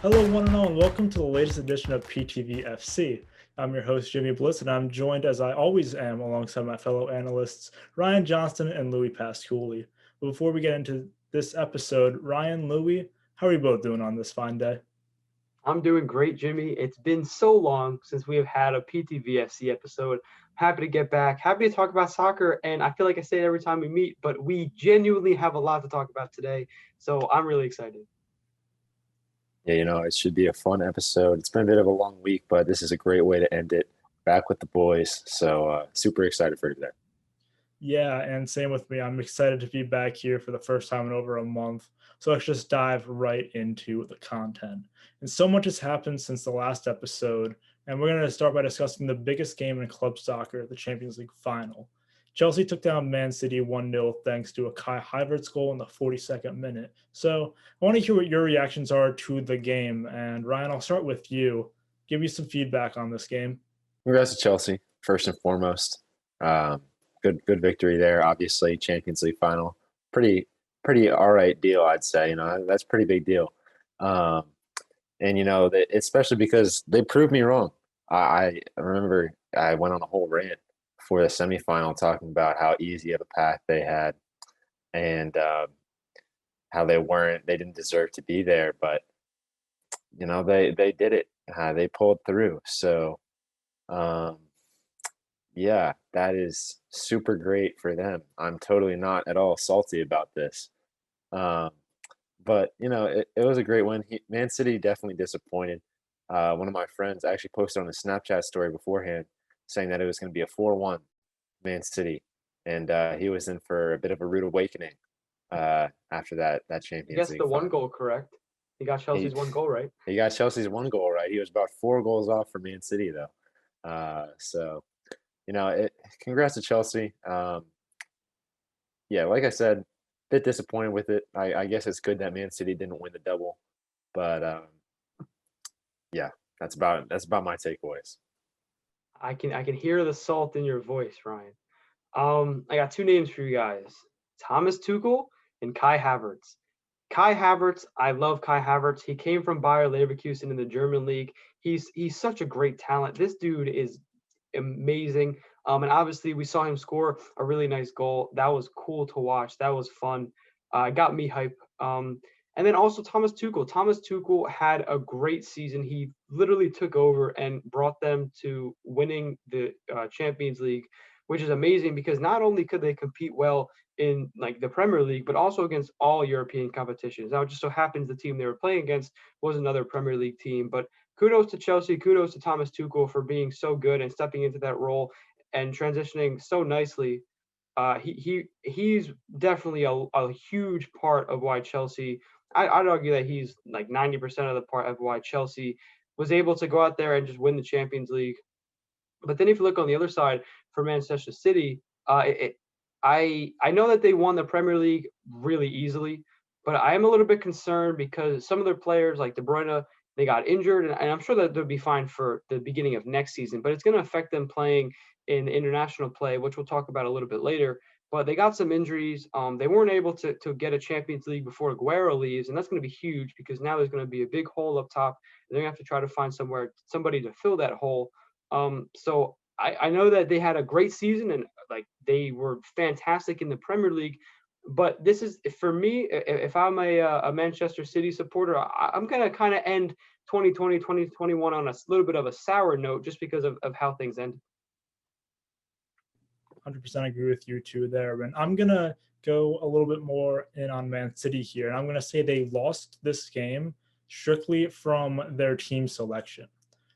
Hello, one and all, and welcome to the latest edition of PTV FC. I'm your host, Jimmy Bliss, and I'm joined, as I always am, alongside my fellow analysts, Ryan Johnston and Louis Pasculli. But before we get into this episode, Ryan, Louis, how are you both doing on this fine day? I'm doing great, Jimmy. It's been so long since we have had a PTV FC episode. Happy to get back. Happy to talk about soccer. And I feel like I say it every time we meet, but we genuinely have a lot to talk about today. So I'm really excited. Yeah, it should be a fun episode. It's been a bit of a long week, but this is a great way to end it. Back with the boys. So super excited for today. Yeah, and same with me. I'm excited to be back here for the first time in over a month. So let's just dive right into the content. And so much has happened since the last episode. And we're going to start by discussing the biggest game in club soccer, the Champions League final. Chelsea took down Man City 1-0 thanks to a Kai Havertz goal in the 42nd minute. So I want to hear what your reactions are to the game. And Ryan, I'll start with you. Give me some feedback on this game. Congrats to Chelsea, first and foremost. Good victory there. Obviously, Champions League final, pretty all right deal, I'd say. That's a pretty big deal. And especially because they proved me wrong. I remember I went on a whole rant for the semifinal talking about how easy of a path they had and how they didn't deserve to be there, but they did it. They pulled through. So yeah, that is super great for them. I'm totally not at all salty about this. But it was a great win. Man City definitely disappointed. One of my friends actually posted on a Snapchat story beforehand saying that it was going to be a 4-1 Man City, and he was in for a bit of a rude awakening after that You Champions guessed League the one final. goal correct. You got Chelsea's one goal right. He got Chelsea's one goal right. He was about 4 goals off for Man City though. So congrats to Chelsea. Yeah, like I said, bit disappointed with it. I guess it's good that Man City didn't win the double, but yeah, that's about my takeaways. I can hear the salt in your voice, Ryan. I got two names for you guys: Thomas Tuchel and Kai Havertz. Kai Havertz, I love Kai Havertz. He came from Bayer Leverkusen in the German league. He's such a great talent. This dude is amazing. And obviously we saw him score a really nice goal. That was cool to watch. That was fun. Got me hype. And then also Thomas Tuchel. Thomas Tuchel had a great season. He literally took over and brought them to winning the Champions League, which is amazing because not only could they compete well in like the Premier League, but also against all European competitions. Now, it just so happens the team they were playing against was another Premier League team. But kudos to Chelsea, kudos to Thomas Tuchel for being so good and stepping into that role and transitioning so nicely. He's definitely a huge part of why Chelsea. I'd argue that he's like 90% of the part of why Chelsea was able to go out there and just win the Champions League. But then if you look on the other side for Manchester City, I know that they won the Premier League really easily, but I am a little bit concerned because some of their players like De Bruyne, they got injured, and I'm sure that they'll be fine for the beginning of next season. But it's going to affect them playing in international play, which we'll talk about a little bit later. But they got some injuries. They weren't able to get a Champions League before Aguero leaves, and that's going to be huge because now there's going to be a big hole up top. They're going to have to try to find somebody to fill that hole. So I know that they had a great season and like they were fantastic in the Premier League. But this is for me, if I'm a Manchester City supporter, I'm going to kind of end 2020, 2021 on a little bit of a sour note just because of how things ended. 100% agree with you too there. And I'm going to go a little bit more in on Man City here. And I'm going to say they lost this game strictly from their team selection.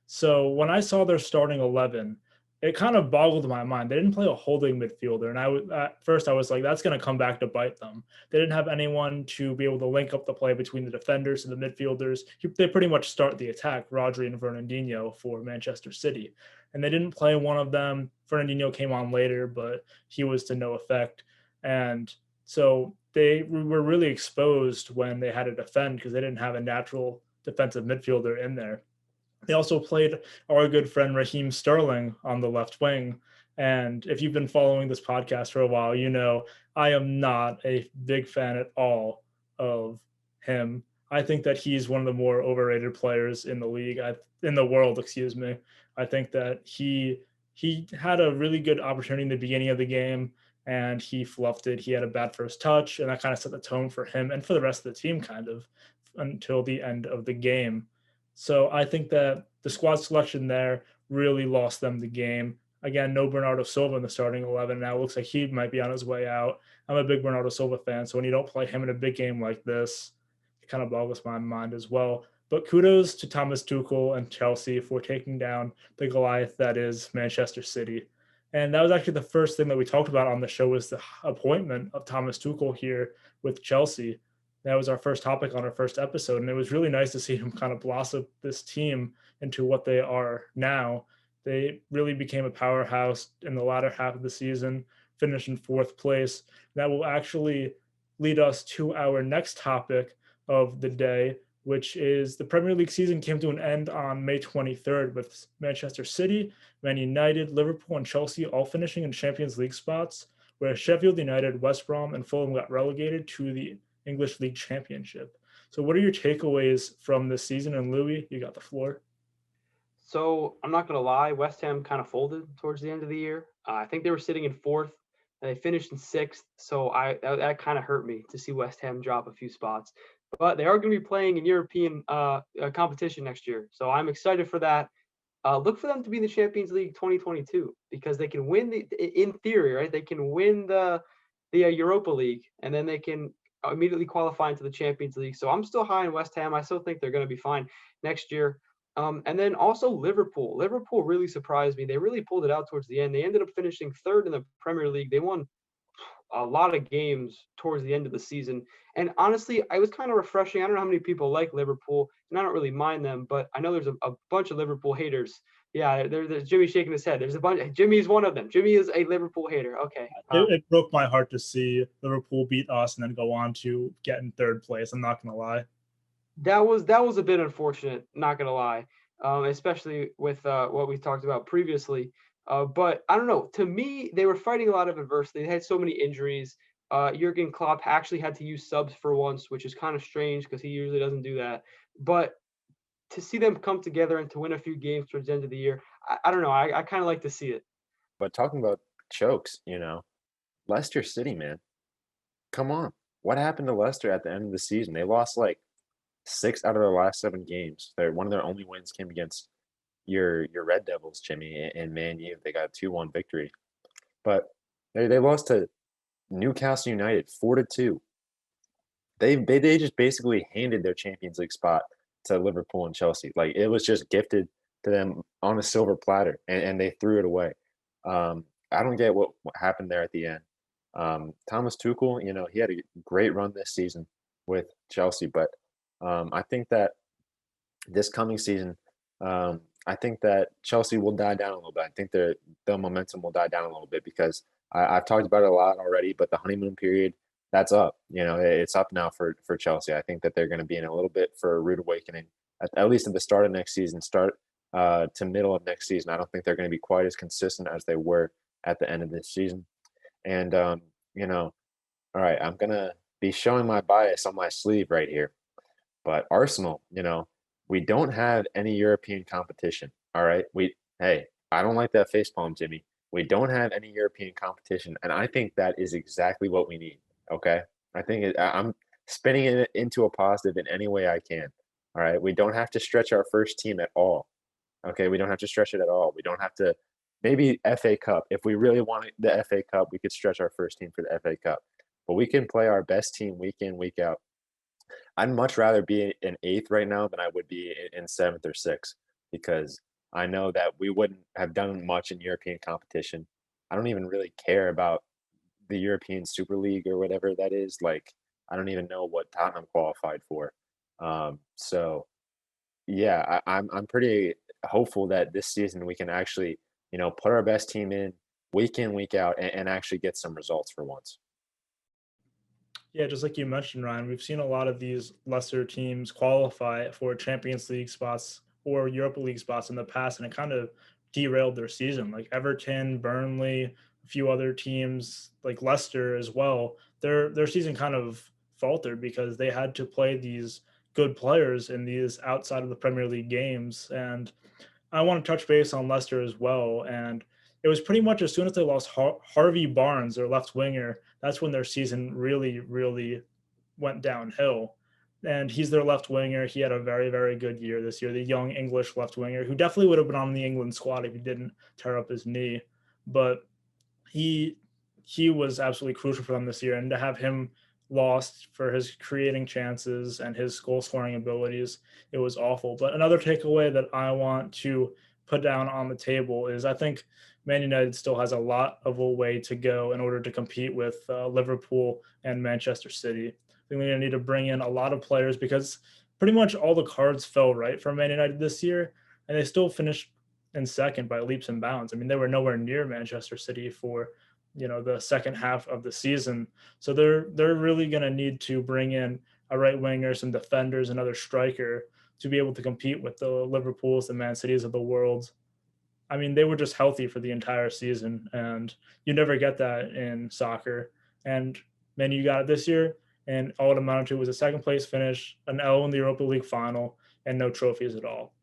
So when I saw their starting 11, it kind of boggled my mind. They didn't play a holding midfielder. And at first I was like, that's going to come back to bite them. They didn't have anyone to be able to link up the play between the defenders and the midfielders. They pretty much start the attack, Rodri and Fernandinho for Manchester City. And they didn't play one of them. Fernandinho came on later, but he was to no effect. And so they were really exposed when they had to defend because they didn't have a natural defensive midfielder in there. They also played our good friend Raheem Sterling on the left wing. And if you've been following this podcast for a while, I am not a big fan at all of him. I think that he's one of the more overrated players in the league, in the world, excuse me. I think that he had a really good opportunity in the beginning of the game and he fluffed it. He had a bad first touch, and that kind of set the tone for him and for the rest of the team, kind of until the end of the game. So I think that the squad selection there really lost them the game. Again, no Bernardo Silva in the starting 11 now. It looks like he might be on his way out. I'm a big Bernardo Silva fan, so when you don't play him in a big game like this, it kind of boggles my mind as well. But kudos to Thomas Tuchel and Chelsea for taking down the Goliath that is Manchester City. And that was actually the first thing that we talked about on the show was the appointment of Thomas Tuchel here with Chelsea. That was our first topic on our first episode, and it was really nice to see him kind of blossom this team into what they are now. They really became a powerhouse in the latter half of the season, finished in fourth place. That will actually lead us to our next topic of the day, which is the Premier League season came to an end on May 23rd with Manchester City, Man United, Liverpool, and Chelsea all finishing in Champions League spots, where Sheffield United, West Brom, and Fulham got relegated to the English League Championship. So what are your takeaways from this season? And Louis, you got the floor. So I'm not going to lie, West Ham kind of folded towards the end of the year. I think they were sitting in fourth. And they finished in sixth, so that kind of hurt me to see West Ham drop a few spots. But they are going to be playing in European competition next year, so I'm excited for that. Look for them to be in the Champions League 2022 because they can win in theory, right? They can win the Europa League, and then they can immediately qualify into the Champions League. So I'm still high in West Ham. I still think they're going to be fine next year. And then also Liverpool. Liverpool really surprised me. They really pulled it out towards the end. They ended up finishing third in the Premier League. They won a lot of games towards the end of the season. And honestly, it was kind of refreshing. I don't know how many people like Liverpool, and I don't really mind them, but I know there's a bunch of Liverpool haters. Yeah, there's Jimmy shaking his head. There's a bunch. Jimmy's one of them. Jimmy is a Liverpool hater. Okay. It broke my heart to see Liverpool beat us and then go on to get in third place. I'm not going to lie. That was a bit unfortunate, not gonna lie, especially with what we talked about previously. But I don't know. To me, they were fighting a lot of adversity. They had so many injuries. Jurgen Klopp actually had to use subs for once, which is kind of strange because he usually doesn't do that. But to see them come together and to win a few games towards the end of the year, I don't know. I kind of like to see it. But talking about chokes, Leicester City, man, come on. What happened to Leicester at the end of the season? They lost like 6 out of their last 7 games. One of their only wins came against your Red Devils, Jimmy, and Man U. They got a 2-1 victory. But they lost to Newcastle United 4-2. They just basically handed their Champions League spot to Liverpool and Chelsea. Like it was just gifted to them on a silver platter, and they threw it away. I don't get what happened there at the end. Thomas Tuchel, he had a great run this season with Chelsea, but I think that this coming season, I think that Chelsea will die down a little bit. I think the momentum will die down a little bit because I've talked about it a lot already, but the honeymoon period, that's up. It's up now for Chelsea. I think that they're going to be in a little bit for a rude awakening, at least at the start of next season, to middle of next season. I don't think they're going to be quite as consistent as they were at the end of this season. And, all right, I'm going to be showing my bias on my sleeve right here. But Arsenal, we don't have any European competition. All right. I don't like that facepalm, Jimmy. We don't have any European competition. And I think that is exactly what we need. Okay. I'm spinning it into a positive in any way I can. All right. We don't have to stretch our first team at all. Okay. We don't have to stretch it at all. We don't have to, maybe FA Cup. If we really wanted the FA Cup, we could stretch our first team for the FA Cup. But we can play our best team week in, week out. I'd much rather be in 8th right now than I would be in 7th or 6th because I know that we wouldn't have done much in European competition. I don't even really care about the European Super League or whatever that is. Like, I don't even know what Tottenham qualified for. So, yeah, I'm pretty hopeful that this season we can actually, put our best team in, week out, and actually get some results for once. Yeah, just like you mentioned, Ryan, we've seen a lot of these lesser teams qualify for Champions League spots or Europa League spots in the past, and it kind of derailed their season. Like Everton, Burnley, a few other teams like Leicester as well. Their season kind of faltered because they had to play these good players in these outside of the Premier League games. And I want to touch base on Leicester as well. And it was pretty much as soon as they lost Harvey Barnes, their left winger, that's when their season really, really went downhill. And he's their left winger. He had a very, very good year this year. The young English left winger who definitely would have been on the England squad if he didn't tear up his knee. But he was absolutely crucial for them this year. And to have him lost for his creating chances and his goal scoring abilities, it was awful. But another takeaway that I want to put down on the table is I think Man United still has a lot of a way to go in order to compete with Liverpool and Manchester City. I think we're going to need to bring in a lot of players because pretty much all the cards fell right for Man United this year, and they still finished in second by leaps and bounds. I mean, they were nowhere near Manchester City for the second half of the season. So they're really going to need to bring in a right winger, some defenders, another striker to be able to compete with the Liverpools, the Man Cities of the world. I mean, they were just healthy for the entire season, and you never get that in soccer. And Man U got it this year, and all it amounted to was a second place finish, an L in the Europa League final, and no trophies at all.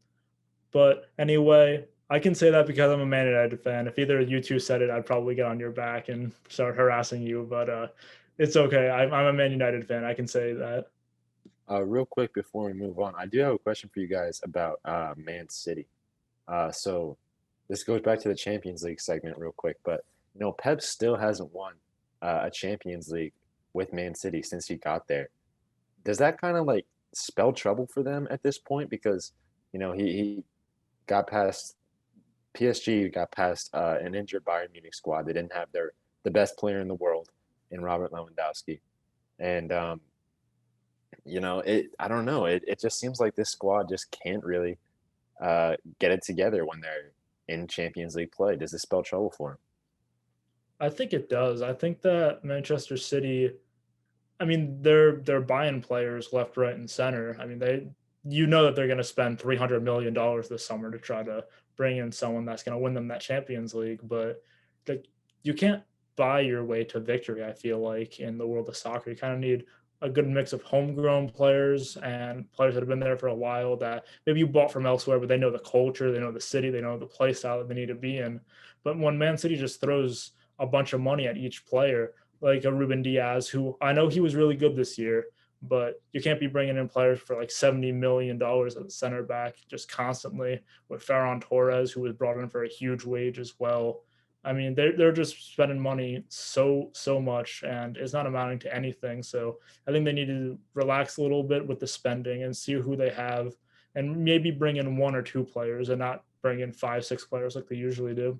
But anyway, I can say that because I'm a Man United fan. If either of you two said it, I'd probably get on your back and start harassing you. But it's okay. I'm a Man United fan. I can say that. Real quick before we move on, I do have a question for you guys about Man City. So this goes back to the Champions League segment real quick, but Pep still hasn't won a Champions League with Man City since he got there. Does that kind of like spell trouble for them at this point? Because he got past PSG, got past an injured Bayern Munich squad. They didn't have the best player in the world in Robert Lewandowski, and I don't know. It just seems like this squad just can't really get it together when they're in Champions League play. Does this spell trouble for them? I think it does. I think that Manchester City, I mean, they're buying players left, right, and center. I mean, that they're going to spend $300 million this summer to try to bring in someone that's going to win them that Champions League. But you can't buy your way to victory, I feel like, in the world of soccer. You kind of need a good mix of homegrown players and players that have been there for a while that maybe you bought from elsewhere, but they know the culture, they know the city, they know the play style that they need to be in. But when Man City just throws a bunch of money at each player, like a Ruben Diaz, who I know he was really good this year, but you can't be bringing in players for like $70 million at the center back just constantly, with Ferran Torres, who was brought in for a huge wage as well. I mean, they're just spending money so much, and it's not amounting to anything. So I think they need to relax a little bit with the spending and see who they have, and maybe bring in one or two players and not bring in 5, 6 players like they usually do.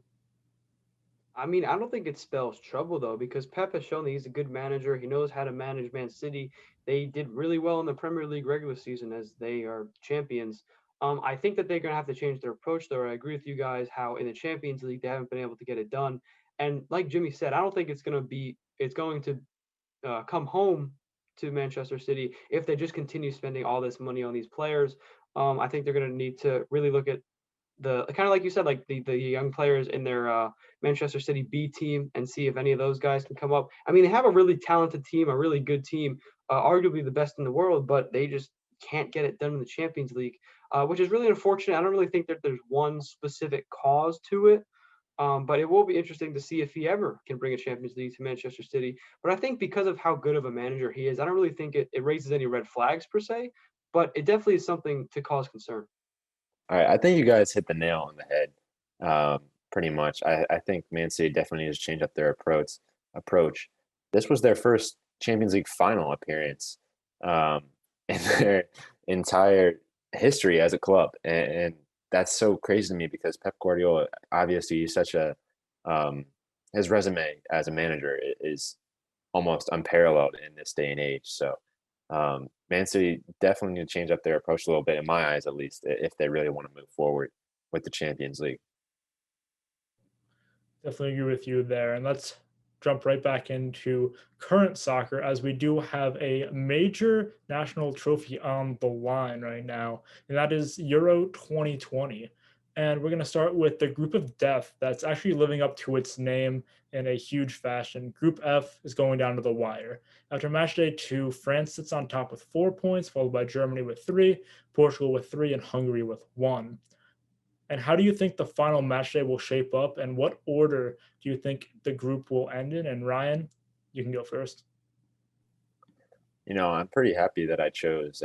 I mean, I don't think it spells trouble though, because Pep has shown that he's a good manager. He knows how to manage Man City. They did really well in the Premier League regular season as they are champions. I think that they're going to have to change their approach, though. I agree with you guys how in the Champions League they haven't been able to get it done. And like Jimmy said, I don't think it's going to come home to Manchester City if they just continue spending all this money on these players. I think they're going to need to really look at the kind of like you said, like the young players in their Manchester City B team and see if any of those guys can come up. I mean, they have a really talented team, a really good team, arguably the best in the world, but they just can't get it done in the Champions League, which is really unfortunate. I don't really think that there's one specific cause to it. But it will be interesting to see if he ever can bring a Champions League to Manchester City. But I think because of how good of a manager he is, I don't really think it raises any red flags per se, but it definitely is something to cause concern. All right, I think you guys hit the nail on the head, pretty much. I think Man City definitely needs to change up their approach. This was their first Champions League final appearance in their entire history as a club, and that's so crazy to me because Pep Guardiola, obviously, is such a his resume as a manager is almost unparalleled in this day and age. So Man City definitely need to change up their approach a little bit, in my eyes, at least, if they really want to move forward with the Champions League. Definitely agree with you there. And let's jump right back into current soccer as we do have a major national trophy on the line right now, and that is Euro 2020. And we're going to start with the group of death that's actually living up to its name in a huge fashion. Group F is going down to the wire. After match day 2, France sits on top with 4 points, followed by Germany with 3, Portugal with 3, and Hungary with 1. And how do you think the final match day will shape up? And what order do you think the group will end in? And Ryan, you can go first. I'm pretty happy that I chose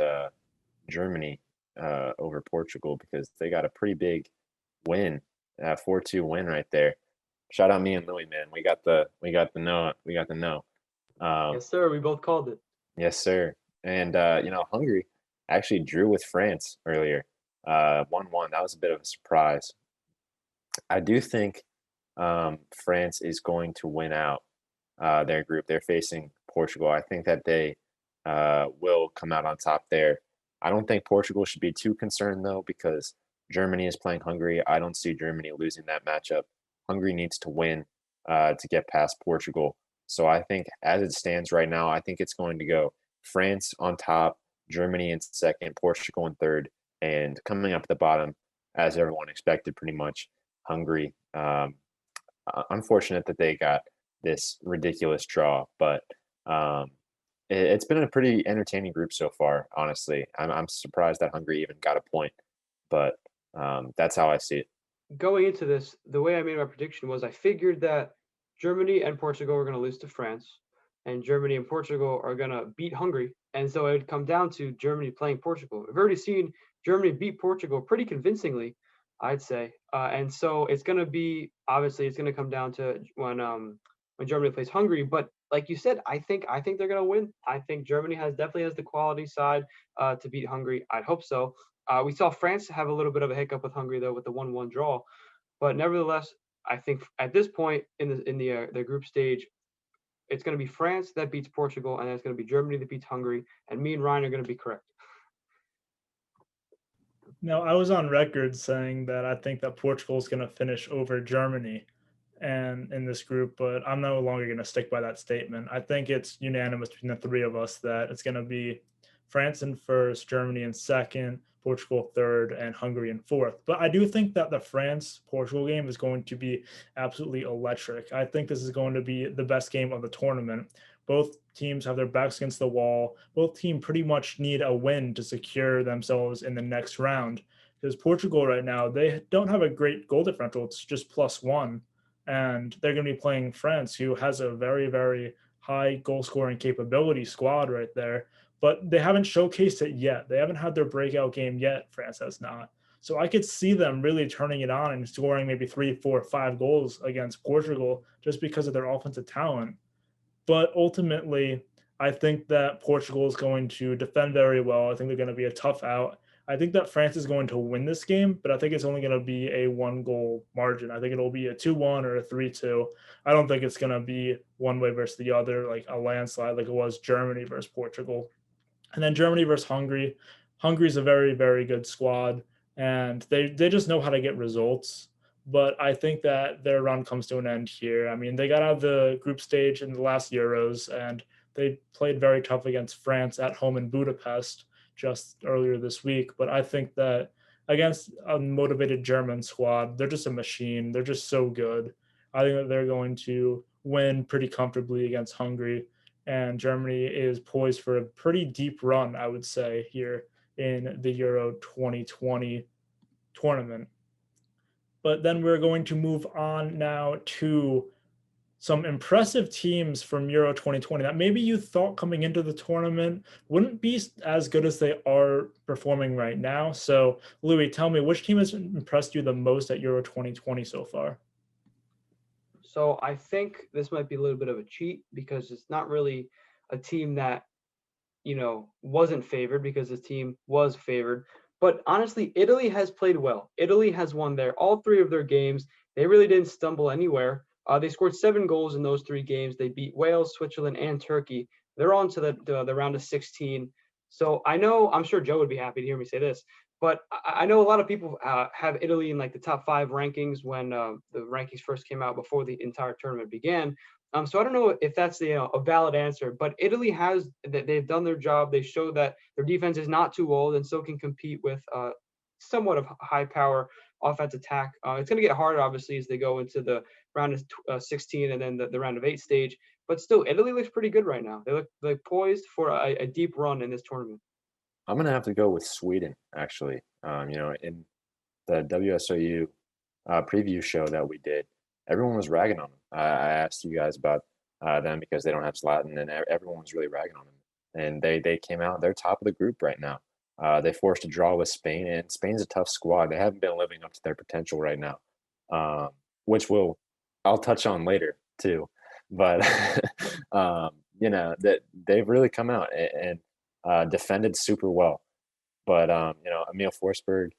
Germany over Portugal because they got a pretty big win, 4-2 win right there. Shout out me and Louis, man. We got the no. Yes, sir. We both called it. Yes, sir. And Hungary actually drew with France earlier, 1-1. That was a bit of a surprise. I do think France is going to win out their group. They're facing Portugal. I think that they will come out on top there. I don't think Portugal should be too concerned though, because Germany is playing Hungary. I don't see Germany losing that matchup. Hungary needs to win to get past Portugal. So I think as it stands right now, I think it's going to go France on top, Germany in second, Portugal in third, and coming up at the bottom, as everyone expected pretty much, Hungary. Unfortunate that they got this ridiculous draw, but it's been a pretty entertaining group so far, honestly. I'm surprised that Hungary even got a point, but that's how I see it. Going into this, the way I made my prediction was I figured that Germany and Portugal were going to lose to France, and Germany and Portugal are going to beat Hungary. And so it would come down to Germany playing Portugal. We've already seen Germany beat Portugal pretty convincingly, I'd say. And so it's going to be, obviously, it's going to come down to when Germany plays Hungary. But like you said, I think they're going to win. I think Germany definitely has the quality side to beat Hungary. I'd hope so. We saw France have a little bit of a hiccup with Hungary though with the 1-1 draw, but nevertheless, I think at this point in the group stage, it's going to be France that beats Portugal, and it's going to be Germany that beats Hungary, and me and Ryan are going to be correct. No, I was on record saying that I think that Portugal is going to finish over Germany and in this group, but I'm no longer going to stick by that statement. I think it's unanimous between the three of us that it's going to be France in first, Germany in second, Portugal third, and Hungary in fourth. But I do think that the France-Portugal game is going to be absolutely electric. I think this is going to be the best game of the tournament. Both teams have their backs against the wall. Both teams pretty much need a win to secure themselves in the next round. Because Portugal right now, they don't have a great goal differential. It's just +1. And they're going to be playing France, who has a very, very high goal scoring capability squad right there. But they haven't showcased it yet. They haven't had their breakout game yet. France has not. So I could see them really turning it on and scoring maybe 3, 4, 5 goals against Portugal just because of their offensive talent. But ultimately, I think that Portugal is going to defend very well. I think they're going to be a tough out. I think that France is going to win this game, but I think it's only going to be a 1-goal margin. I think it'll be a 2-1 or a 3-2. I don't think it's going to be one way versus the other, like a landslide like it was Germany versus Portugal. And then Germany versus Hungary. Hungary's a very, very good squad, and they just know how to get results. But I think that their run comes to an end here. I mean, they got out of the group stage in the last Euros, and they played very tough against France at home in Budapest just earlier this week. But I think that against a motivated German squad, they're just a machine. They're just so good. I think that they're going to win pretty comfortably against Hungary. And Germany is poised for a pretty deep run, I would say, here in the Euro 2020 tournament. But then we're going to move on now to some impressive teams from Euro 2020 that maybe you thought coming into the tournament wouldn't be as good as they are performing right now. So, Louis, tell me, which team has impressed you the most at Euro 2020 so far? So I think this might be a little bit of a cheat because it's not really a team that, wasn't favored because this team was favored. But honestly, Italy has played well. Italy has won all 3 of their games. They really didn't stumble anywhere. They scored 7 goals in those 3 games. They beat Wales, Switzerland, and Turkey. They're on to the round of 16. So I'm sure Joe would be happy to hear me say this, but I know a lot of people have Italy in like the top 5 rankings when the rankings first came out before the entire tournament began. So I don't know if that's a valid answer, but Italy they've done their job. They showed that their defense is not too old and still can compete with somewhat of high power offense attack. It's going to get harder, obviously, as they go into the round of 16 and then the round of 8 stage. But still, Italy looks pretty good right now. They look like poised for a deep run in this tournament. I'm gonna have to go with Sweden, actually. In the WSOU preview show that we did, everyone was ragging on them. I asked you guys about them because they don't have Zlatan, and everyone was really ragging on them. And they came out. They're top of the group right now. They forced a draw with Spain, and Spain's a tough squad. They haven't been living up to their potential right now, which I'll touch on later too. But that they've really come out and defended super well. But Emil Forsberg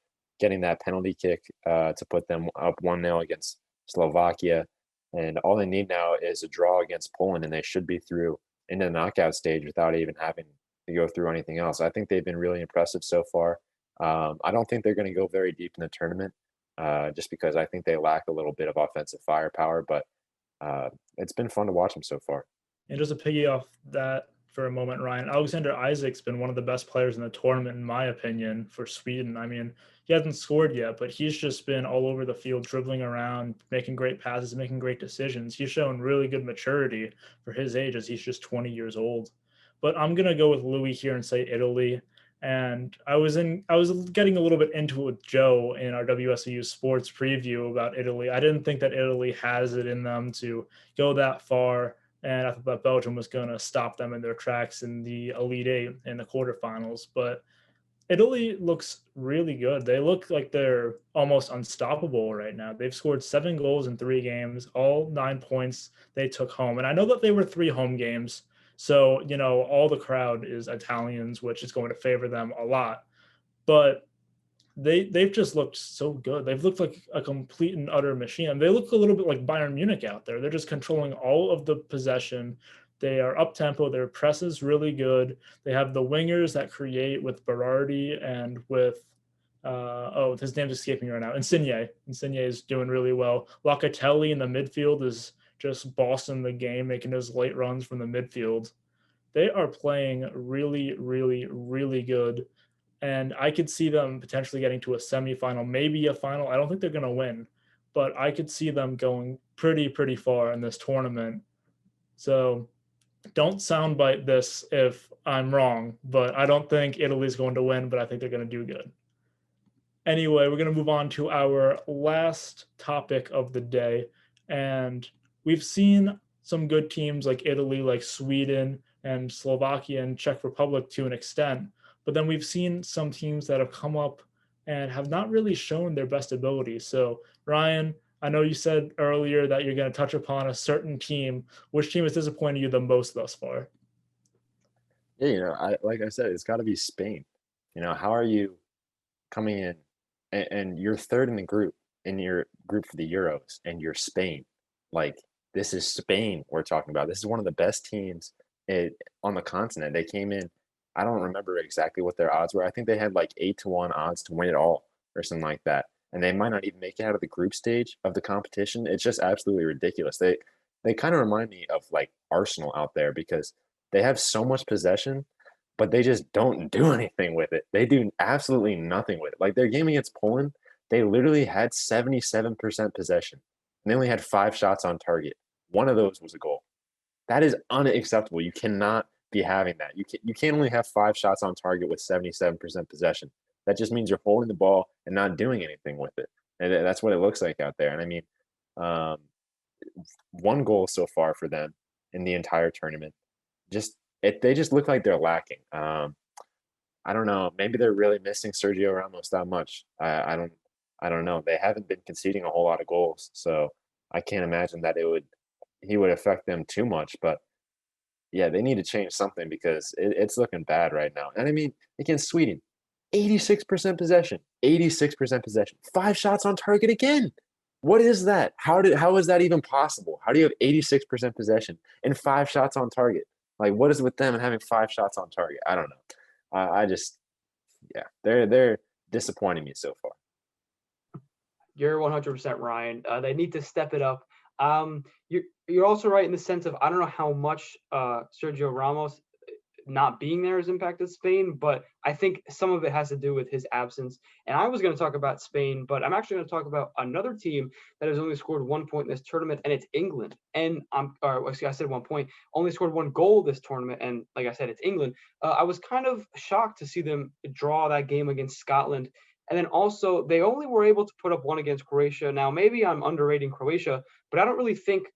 getting that penalty kick to put them up 1-0 against Slovakia, and all they need now is a draw against Poland, and they should be through into the knockout stage without even having to go through anything else. I think they've been really impressive so far. I don't think they're going to go very deep in the tournament, just because I think they lack a little bit of offensive firepower. But it's been fun to watch them so far. And just to piggy off that for a moment, Ryan, Alexander Isaac's been one of the best players in the tournament, in my opinion, for Sweden. I mean, he hasn't scored yet, but he's just been all over the field, dribbling around, making great passes, making great decisions. He's shown really good maturity for his age, as he's just 20 years old. But I'm going to go with Louis here and say Italy. And I was getting a little bit into it with Joe in our WSU sports preview about Italy. I didn't think that Italy has it in them to go that far. And I thought that Belgium was going to stop them in their tracks in the Elite Eight in the quarterfinals. But Italy looks really good. They look like they're almost unstoppable right now. They've scored 7 goals in 3 games, all 9 points they took home. And I know that they were 3 home games. So, all the crowd is Italians, which is going to favor them a lot. But they've just looked so good. They've looked like a complete and utter machine. And they look a little bit like Bayern Munich out there. They're just controlling all of the possession. They are up tempo. Their press is really good. They have the wingers that create with Berardi and with his name's escaping me right now. Insigne. Insigne is doing really well. Locatelli in the midfield is just bossing the game, making those late runs from the midfield. They are playing really, really, really good. And I could see them potentially getting to a semifinal, maybe a final. I don't think they're going to win, but I could see them going pretty, pretty far in this tournament. So don't soundbite this if I'm wrong, but I don't think Italy's going to win, but I think they're going to do good. Anyway, we're going to move on to our last topic of the day. And we've seen some good teams like Italy, like Sweden and Slovakia and Czech Republic to an extent. But then we've seen some teams that have come up and have not really shown their best ability. So, Ryan, I know you said earlier that you're going to touch upon a certain team. Which team has disappointed you the most thus far? Yeah, like I said, it's got to be Spain. How are you coming in and you're third in the group, in your group for the Euros, and you're Spain? Like, this is Spain we're talking about. This is one of the best teams on the continent. They came in, I don't remember exactly what their odds were. I think they had like 8-1 odds to win it all or something like that. And they might not even make it out of the group stage of the competition. It's just absolutely ridiculous. They kind of remind me of like Arsenal out there, because they have so much possession, but they just don't do anything with it. They do absolutely nothing with it. Like their game against Poland, they literally had 77% possession, and they only had 5 shots on target. One of those was a goal. That is unacceptable. You cannot be having that. You can't only have 5 shots on target with 77% possession. That just means you're holding the ball and not doing anything with it. And that's what it looks like out there. And I mean, 1 goal so far for them in the entire tournament. They just look like they're lacking. I don't know. Maybe they're really missing Sergio Ramos that much. I don't know. They haven't been conceding a whole lot of goals, so I can't imagine that he would affect them too much. But yeah, they need to change something, because it's looking bad right now. And I mean, against Sweden, 86% possession, 86% possession, 5 shots on target again. What is that? How is that even possible? How do you have 86% possession and 5 shots on target? Like, what is with them and having 5 shots on target? I don't know. They're disappointing me so far. You're 100% Ryan. They need to step it up. You're also right in the sense of, I don't know how much Sergio Ramos not being there has impacted Spain, but I think some of it has to do with his absence. And I was going to talk about Spain, but I'm actually going to talk about another team that has only scored 1 point in this tournament, and it's England. And I said 1 point, only scored 1 goal this tournament, and like I said, it's England. I was kind of shocked to see them draw that game against Scotland. And then also, they only were able to put up 1 against Croatia. Now, maybe I'm underrating Croatia, but I don't really think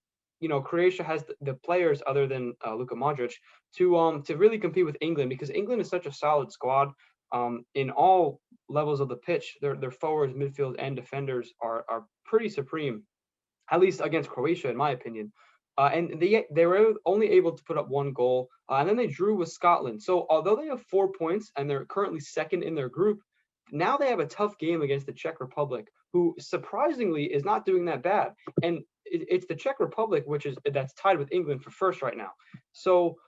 Croatia has the players other than Luka Modric to really compete with England, because England is such a solid squad in all levels of the pitch. Their forwards, midfield, and defenders are pretty supreme, at least against Croatia, in my opinion. And they were only able to put up 1 goal, and then they drew with Scotland. So although they have 4 points and they're currently second in their group, now they have a tough game against the Czech Republic, who surprisingly is not doing that bad. And it's the Czech Republic that's tied with England for first right now. So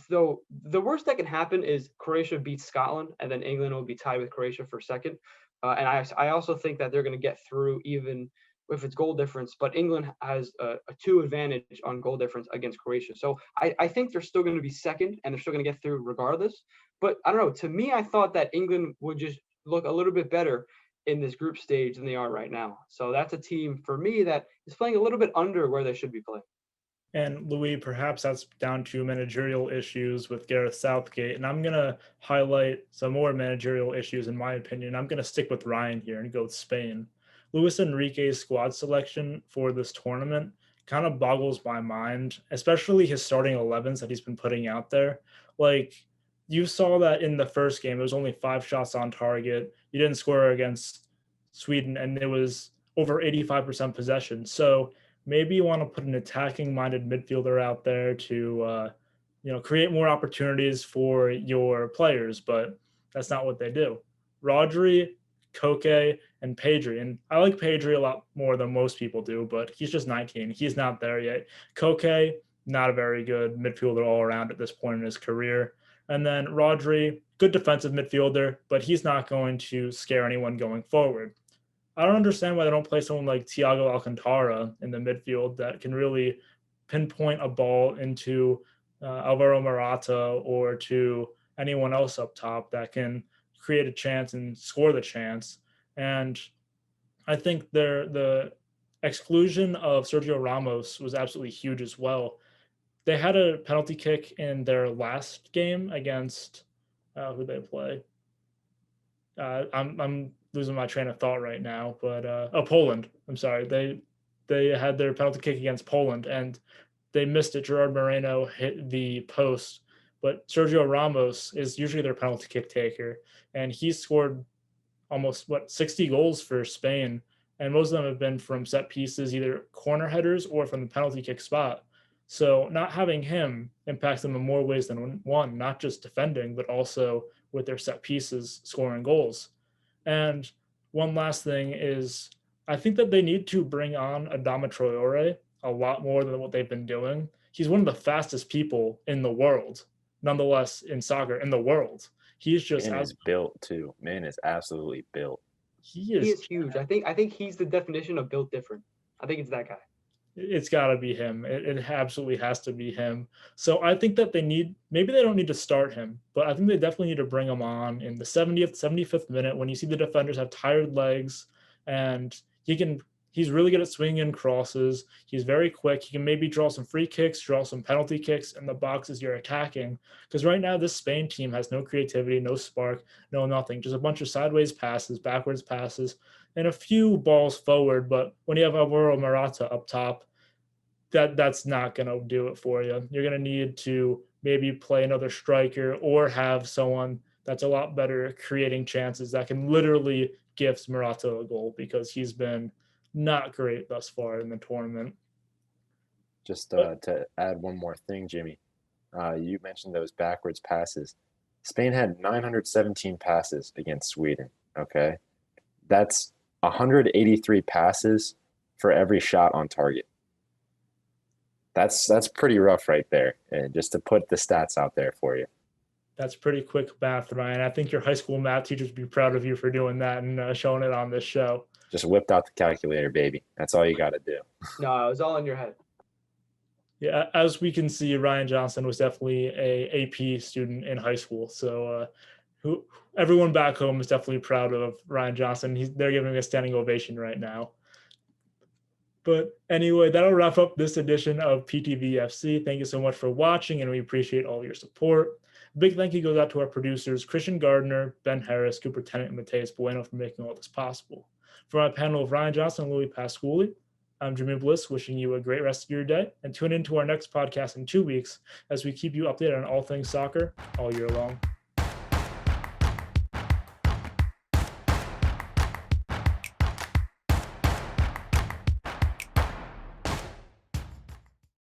So the worst that can happen is Croatia beats Scotland, and then England will be tied with Croatia for second. And I also think that they're going to get through even if it's goal difference, but England has a 2 advantage on goal difference against Croatia. So I think they're still going to be second, and they're still going to get through regardless. But I don't know. To me, I thought that England would just look a little bit better in this group stage than they are right now. So that's a team for me that is playing a little bit under where they should be playing. And Louis, perhaps that's down to managerial issues with Gareth Southgate. And I'm going to highlight some more managerial issues, in my opinion. I'm going to stick with Ryan here and go with Spain. Luis Enrique's squad selection for this tournament kind of boggles my mind, especially his starting 11s that he's been putting out there. Like, you saw that in the first game, it was only 5 shots on target. You didn't score against Sweden, and it was over 85% possession. So maybe you want to put an attacking-minded midfielder out there to, create more opportunities for your players, but that's not what they do. Rodri, Koke, and Pedri. And I like Pedri a lot more than most people do, but he's just 19. He's not there yet. Koke, not a very good midfielder all around at this point in his career. And then Rodri, good defensive midfielder, but he's not going to scare anyone going forward. I don't understand why they don't play someone like Thiago Alcantara in the midfield that can really pinpoint a ball into Alvaro Morata or to anyone else up top that can create a chance and score the chance. And I think the exclusion of Sergio Ramos was absolutely huge as well. They had a penalty kick in their last game against who they play. I'm losing my train of thought right now, but Poland. I'm sorry. They had their penalty kick against Poland and they missed it. Gerard Moreno hit the post, but Sergio Ramos is usually their penalty kick taker, and he scored almost 60 goals for Spain, and most of them have been from set pieces, either corner headers or from the penalty kick spot. So not having him impacts them in more ways than one, not just defending, but also with their set pieces, scoring goals. And one last thing is, I think that they need to bring on Adama Traore a lot more than what they've been doing. He's one of the fastest people in the world, nonetheless, in soccer, in the world. He's just built too. Man is absolutely built. He is huge. I think he's the definition of built different. I think it's that guy. It's got to be him. It absolutely has to be him. So I think that maybe they don't need to start him, but I think they definitely need to bring him on in the 70th, 75th minute when you see the defenders have tired legs, and he's really good at swinging in crosses. He's very quick. He can maybe draw some free kicks, draw some penalty kicks in the boxes you're attacking. Because right now this Spain team has no creativity, no spark, no nothing. Just a bunch of sideways passes, backwards passes, and a few balls forward. But when you have Alvaro Morata up top, that's not going to do it for you. You're going to need to maybe play another striker or have someone that's a lot better creating chances that can literally gift Morata a goal, because he's been not great thus far in the tournament. Just to add one more thing, Jimmy, you mentioned those backwards passes. Spain had 917 passes against Sweden, okay? That's 183 passes for every shot on target. That's pretty rough right there, and just to put the stats out there for you. That's pretty quick math, Ryan. I think your high school math teachers would be proud of you for doing that and showing it on this show. Just whipped out the calculator, baby. That's all you got to do. No, it was all in your head. Yeah, as we can see, Ryan Johnston was definitely a AP student in high school. So who everyone back home is definitely proud of Ryan Johnston. They're giving him a standing ovation right now. But anyway, that'll wrap up this edition of PTV FC. Thank you so much for watching, and we appreciate all your support. A big thank you goes out to our producers, Christian Gardner, Ben Harris, Cooper Tennant, and Mateus Bueno for making all this possible. For my panel of Ryan Johnston and Louis Pasculli, I'm Jimmy Bliss, wishing you a great rest of your day, and tune in to our next podcast in 2 weeks as we keep you updated on all things soccer all year long.